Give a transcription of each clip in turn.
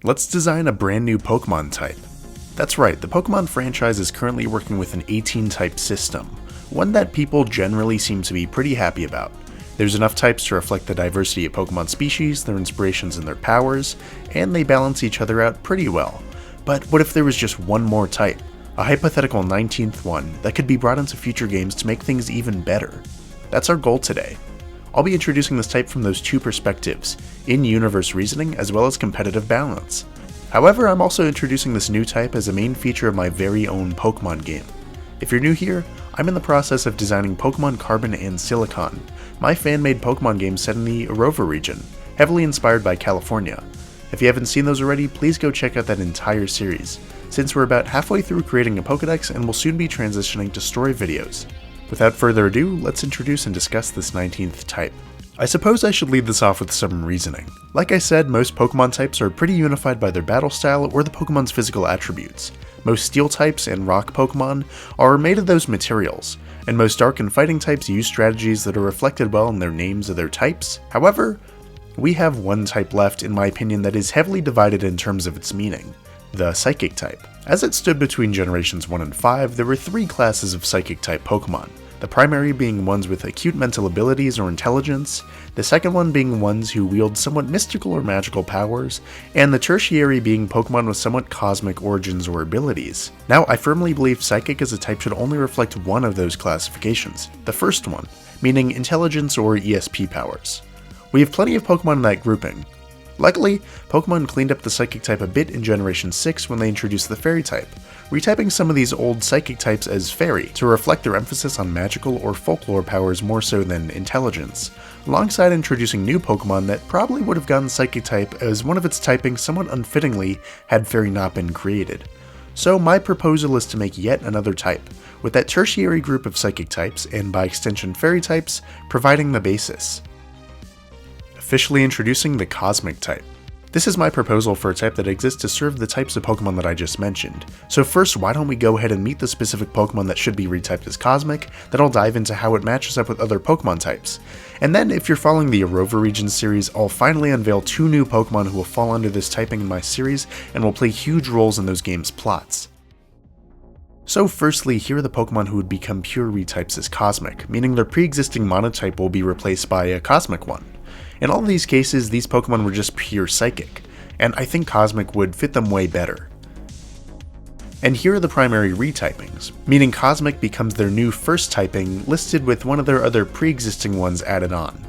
Let's design a brand new Pokemon type. That's right, the Pokemon franchise is currently working with an 18-type system, one that people generally seem to be pretty happy about. There's enough types to reflect the diversity of Pokemon species, their inspirations and their powers, and they balance each other out pretty well. But what if there was just one more type? A hypothetical 19th one that could be brought into future games to make things even better. That's our goal today. I'll be introducing this type from those two perspectives, in-universe reasoning as well as competitive balance. However, I'm also introducing this new type as a main feature of my very own Pokemon game. If you're new here, I'm in the process of designing Pokémon Carbon and Silicon, my fan-made Pokemon game set in the Orova Region, heavily inspired by California. If you haven't seen those already, please go check out that entire series, since we're about halfway through creating a Pokédex and will soon be transitioning to story videos. Without further ado, let's introduce and discuss this 19th type. I suppose I should lead this off with some reasoning. Like I said, most Pokemon types are pretty unified by their battle style or the Pokemon's physical attributes. Most Steel types and Rock Pokemon are made of those materials, and most Dark and Fighting types use strategies that are reflected well in their names of their types. However, we have one type left, in my opinion, that is heavily divided in terms of its meaning: the Psychic type. As it stood between generations 1 and 5, there were 3 classes of Psychic type Pokemon. The primary being ones with acute mental abilities or intelligence, the second one being ones who wield somewhat mystical or magical powers, and the tertiary being Pokemon with somewhat cosmic origins or abilities. Now, I firmly believe Psychic as a type should only reflect one of those classifications, the first one, meaning intelligence or ESP powers. We have plenty of Pokemon in that grouping. Luckily, Pokemon cleaned up the Psychic type a bit in Generation 6 when they introduced the Fairy type, retyping some of these old Psychic types as Fairy to reflect their emphasis on magical or folklore powers more so than intelligence, alongside introducing new Pokemon that probably would have gotten Psychic type as one of its typing somewhat unfittingly had Fairy not been created. So my proposal is to make yet another type, with that tertiary group of Psychic types, and by extension Fairy types, providing the basis. Officially introducing the Cosmic type. This is my proposal for a type that exists to serve the types of Pokemon that I just mentioned. So first, why don't we go ahead and meet the specific Pokemon that should be retyped as Cosmic, then I'll dive into how it matches up with other Pokemon types. And then, if you're following the Orova Region series, I'll finally unveil 2 new Pokemon who will fall under this typing in my series and will play huge roles in those games' plots. So firstly, here are the Pokemon who would become pure retypes as Cosmic, meaning their pre-existing monotype will be replaced by a Cosmic one. In all of these cases, these Pokemon were just pure Psychic, and I think Cosmic would fit them way better. And here are the primary retypings, meaning Cosmic becomes their new first typing listed with one of their other pre-existing ones added on.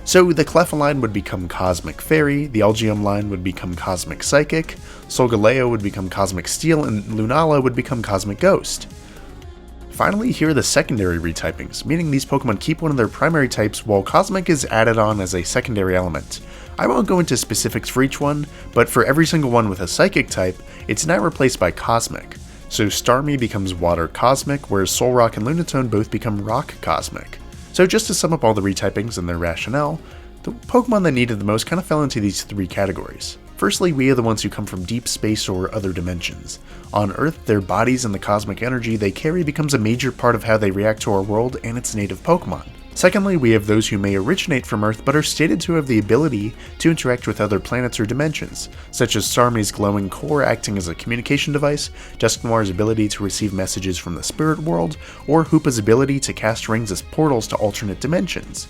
So the Clefairy would become Cosmic Fairy, the Algium line would become Cosmic Psychic, Solgaleo would become Cosmic Steel, and Lunala would become Cosmic Ghost. Finally, here are the secondary retypings, meaning these Pokemon keep one of their primary types while Cosmic is added on as a secondary element. I won't go into specifics for each one, but for every single one with a Psychic type, it's now replaced by Cosmic. So Starmie becomes Water Cosmic, whereas Solrock and Lunatone both become Rock Cosmic. So just to sum up all the retypings and their rationale, the Pokemon that needed the most kind of fell into these 3 categories. Firstly, we are the ones who come from deep space or other dimensions. On Earth, their bodies and the cosmic energy they carry becomes a major part of how they react to our world and its native Pokemon. Secondly, we have those who may originate from Earth but are stated to have the ability to interact with other planets or dimensions, such as Starmie's glowing core acting as a communication device, Dusknoir's ability to receive messages from the spirit world, or Hoopa's ability to cast rings as portals to alternate dimensions.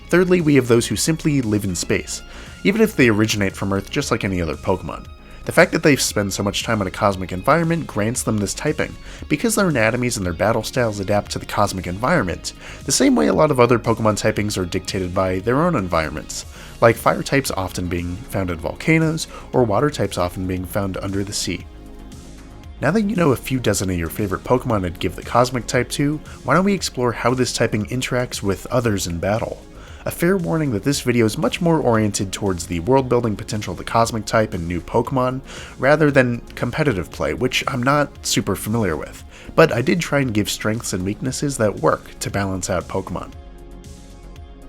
Thirdly, we have those who simply live in space, even if they originate from Earth just like any other Pokemon. The fact that they spend so much time in a cosmic environment grants them this typing, because their anatomies and their battle styles adapt to the cosmic environment, the same way a lot of other Pokemon typings are dictated by their own environments, like fire types often being found in volcanoes, or water types often being found under the sea. Now that you know a few dozen of your favorite Pokemon I'd give the Cosmic type to, why don't we explore how this typing interacts with others in battle? A fair warning that this video is much more oriented towards the world building potential of the Cosmic type and new Pokemon, rather than competitive play, which I'm not super familiar with, but I did try and give strengths and weaknesses that work to balance out Pokemon.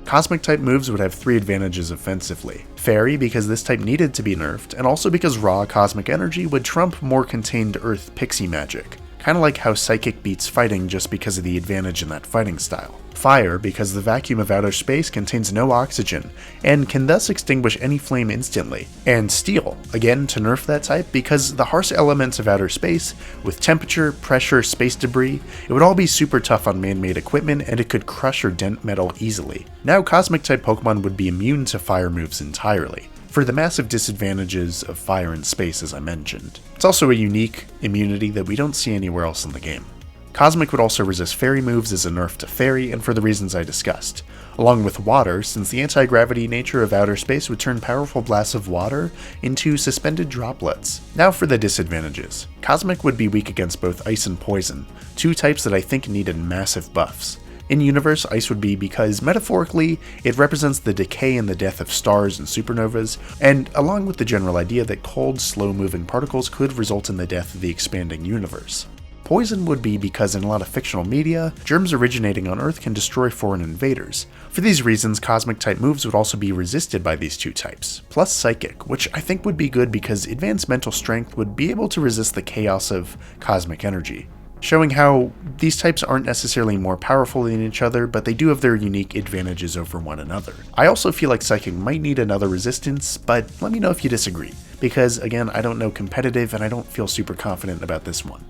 Cosmic type moves would have 3 advantages offensively. Fairy, because this type needed to be nerfed, and also because raw cosmic energy would trump more contained Earth pixie magic. kinda like how Psychic beats fighting just because of the advantage in that fighting style. Fire, because the vacuum of outer space contains no oxygen, and can thus extinguish any flame instantly. And Steel, again to nerf that type, because the harsh elements of outer space, with temperature, pressure, space debris, it would all be super tough on man-made equipment and it could crush or dent metal easily. Now Cosmic type Pokemon would be immune to fire moves entirely, for the massive disadvantages of fire in space as I mentioned. It's also a unique immunity that we don't see anywhere else in the game. Cosmic would also resist fairy moves as a nerf to fairy, and for the reasons I discussed. Along with water, since the anti-gravity nature of outer space would turn powerful blasts of water into suspended droplets. Now for the disadvantages. Cosmic would be weak against both ice and poison, two types that I think needed massive buffs. In universe, ice would be because, metaphorically, it represents the decay and the death of stars and supernovas, and along with the general idea that cold, slow-moving particles could result in the death of the expanding universe. Poison would be because in a lot of fictional media, germs originating on Earth can destroy foreign invaders. For these reasons, Cosmic type moves would also be resisted by these two types, plus Psychic, which I think would be good because advanced mental strength would be able to resist the chaos of cosmic energy, showing how these types aren't necessarily more powerful than each other, but they do have their unique advantages over one another. I also feel like Psychic might need another resistance, but let me know if you disagree, because again, I don't know competitive and I don't feel super confident about this one.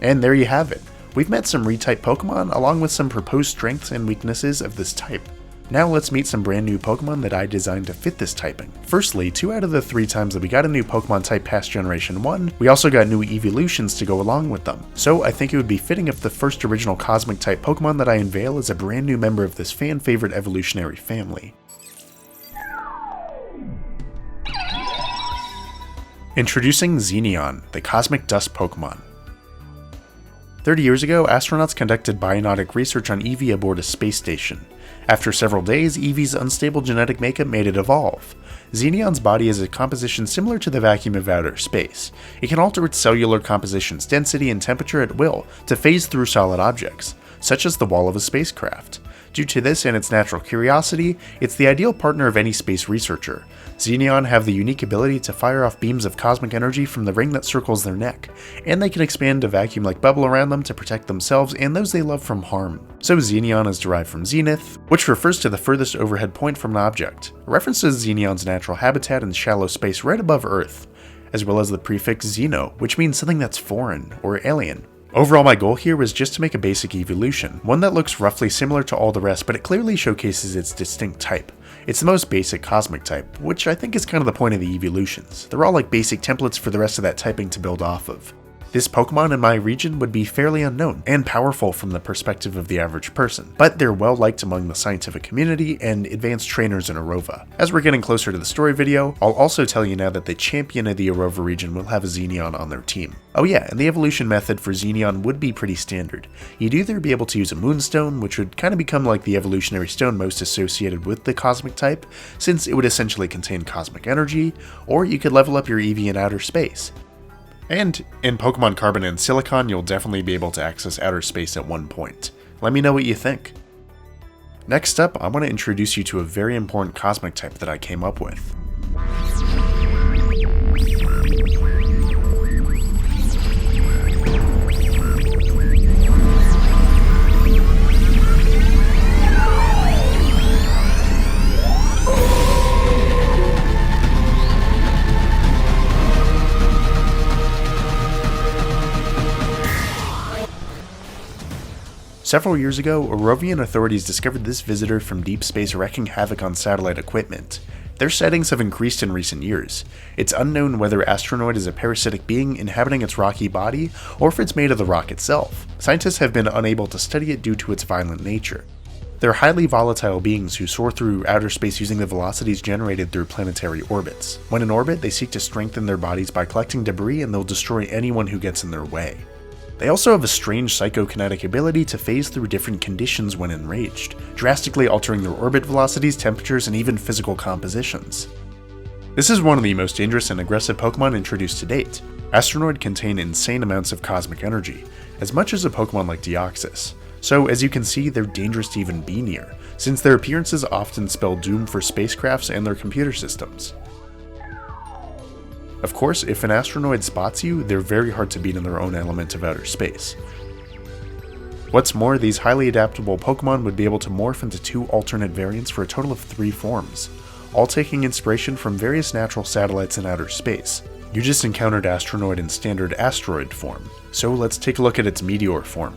And there you have it. We've met some retyped Pokemon along with some proposed strengths and weaknesses of this type. Now let's meet some brand new Pokemon that I designed to fit this typing. Firstly, 2 out of the 3 times that we got a new Pokemon type past Generation 1, we also got new Eeveelutions to go along with them. So I think it would be fitting if the first original Cosmic type Pokemon that I unveil is a brand new member of this fan favorite evolutionary family. Introducing Xeneon, the Cosmic Dust Pokemon. 30 years ago, astronauts conducted biotic research on Eevee aboard a space station. After several days, Eevee's unstable genetic makeup made it evolve. Xeneon's body has a composition similar to the vacuum of outer space. It can alter its cellular composition's density and temperature at will to phase through solid objects, such as the wall of a spacecraft. Due to this and its natural curiosity, it's the ideal partner of any space researcher. Xeneon have the unique ability to fire off beams of cosmic energy from the ring that circles their neck, and they can expand a vacuum-like bubble around them to protect themselves and those they love from harm. So Xeneon is derived from zenith, which refers to the furthest overhead point from an object. It references Xeneon's natural habitat in shallow space right above Earth, as well as the prefix Xeno, which means something that's foreign or alien. Overall, my goal here was just to make a basic Eeveelution, one that looks roughly similar to all the rest, but it clearly showcases its distinct type. It's the most basic Cosmic type, which I think is kind of the point of the Eeveelutions. They're all like basic templates for the rest of that typing to build off of. This Pokemon in my region would be fairly unknown and powerful from the perspective of the average person, but they're well liked among the scientific community and advanced trainers in Orova. As we're getting closer to the story video, I'll also tell you now that the champion of the Orova region will have a Xeneon on their team. Oh yeah, and the evolution method for Xeneon would be pretty standard. You'd either be able to use a Moonstone, which would kind of become like the evolutionary stone most associated with the Cosmic type, since it would essentially contain cosmic energy, or you could level up your Eevee in outer space. And in Pokemon Carbon and Silicon, you'll definitely be able to access outer space at one point. Let me know what you think. Next up, I want to introduce you to a very important Cosmic type that I came up with. Several years ago, Orovian authorities discovered this visitor from deep space wreaking havoc on satellite equipment. Their sightings have increased in recent years. It's unknown whether Astronoid is a parasitic being inhabiting its rocky body, or if it's made of the rock itself. Scientists have been unable to study it due to its violent nature. They're highly volatile beings who soar through outer space using the velocities generated through planetary orbits. When in orbit, they seek to strengthen their bodies by collecting debris, and they'll destroy anyone who gets in their way. They also have a strange psychokinetic ability to phase through different conditions when enraged, drastically altering their orbit velocities, temperatures, and even physical compositions. This is one of the most dangerous and aggressive Pokemon introduced to date. Astronoid contain insane amounts of cosmic energy, as much as a Pokemon like Deoxys. So as you can see, they're dangerous to even be near, since their appearances often spell doom for spacecrafts and their computer systems. Of course, if an Astronoid spots you, they're very hard to beat in their own element of outer space. What's more, these highly adaptable Pokemon would be able to morph into 2 alternate variants for a total of 3 forms, all taking inspiration from various natural satellites in outer space. You just encountered Astronoid in standard asteroid form, so let's take a look at its meteor form.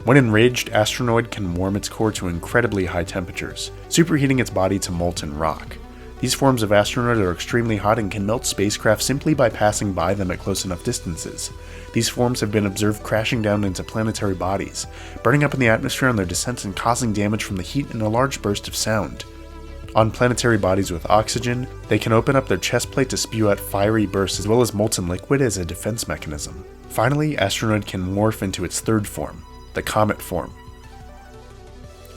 When enraged, Astronoid can warm its core to incredibly high temperatures, superheating its body to molten rock. These forms of Astronoid are extremely hot and can melt spacecraft simply by passing by them at close enough distances. These forms have been observed crashing down into planetary bodies, burning up in the atmosphere on their descent and causing damage from the heat and a large burst of sound. On planetary bodies with oxygen, they can open up their chest plate to spew out fiery bursts as well as molten liquid as a defense mechanism. Finally, Astronoid can morph into its 3rd form, the Comet form.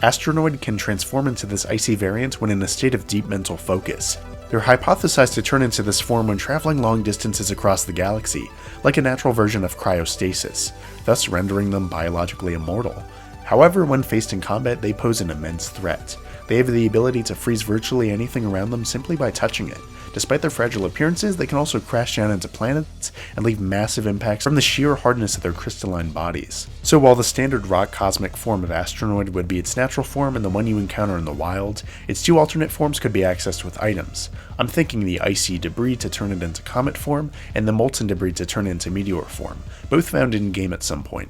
Astronoid can transform into this icy variant when in a state of deep mental focus. They're hypothesized to turn into this form when traveling long distances across the galaxy, like a natural version of cryostasis, thus rendering them biologically immortal. However, when faced in combat, they pose an immense threat. They have the ability to freeze virtually anything around them simply by touching it. Despite their fragile appearances, they can also crash down into planets and leave massive impacts from the sheer hardness of their crystalline bodies. So while the standard rock cosmic form of Astronoid would be its natural form and the one you encounter in the wild, its 2 alternate forms could be accessed with items. I'm thinking the icy debris to turn it into comet form, and the molten debris to turn it into meteor form, both found in-game at some point.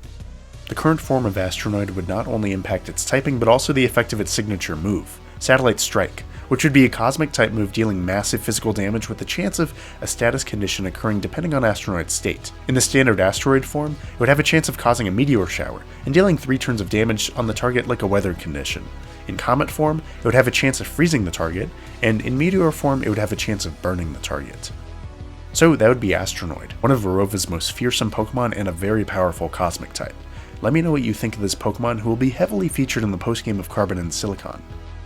The current form of Astronoid would not only impact its typing, but also the effect of its signature move, Satellite Strike, which would be a cosmic type move dealing massive physical damage with the chance of a status condition occurring depending on Astronoid's state. In the standard asteroid form, it would have a chance of causing a meteor shower and dealing 3 turns of damage on the target like a weather condition. In comet form, it would have a chance of freezing the target, and in meteor form, it would have a chance of burning the target. So that would be Astronoid, one of Orova's most fearsome Pokemon and a very powerful cosmic type. Let me know what you think of this Pokemon, who will be heavily featured in the postgame of Carbon and Silicon.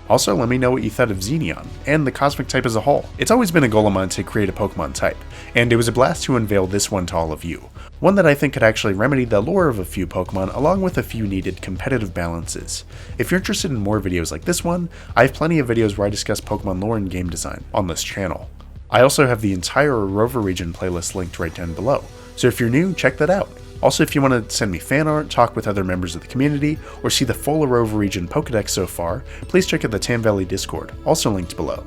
Also, let me know what you thought of Xenion, and the cosmic type as a whole. It's always been a goal of mine to create a Pokemon type, and it was a blast to unveil this one to all of you. One that I think could actually remedy the lore of a few Pokemon, along with a few needed competitive balances. If you're interested in more videos like this one, I have plenty of videos where I discuss Pokemon lore and game design on this channel. I also have the entire Orova Region playlist linked right down below, so if you're new, check that out. Also, if you want to send me fan art, talk with other members of the community, or see the full Orova Region Pokedex so far, please check out the Tam Valley Discord, also linked below.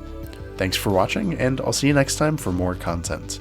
Thanks for watching, and I'll see you next time for more content.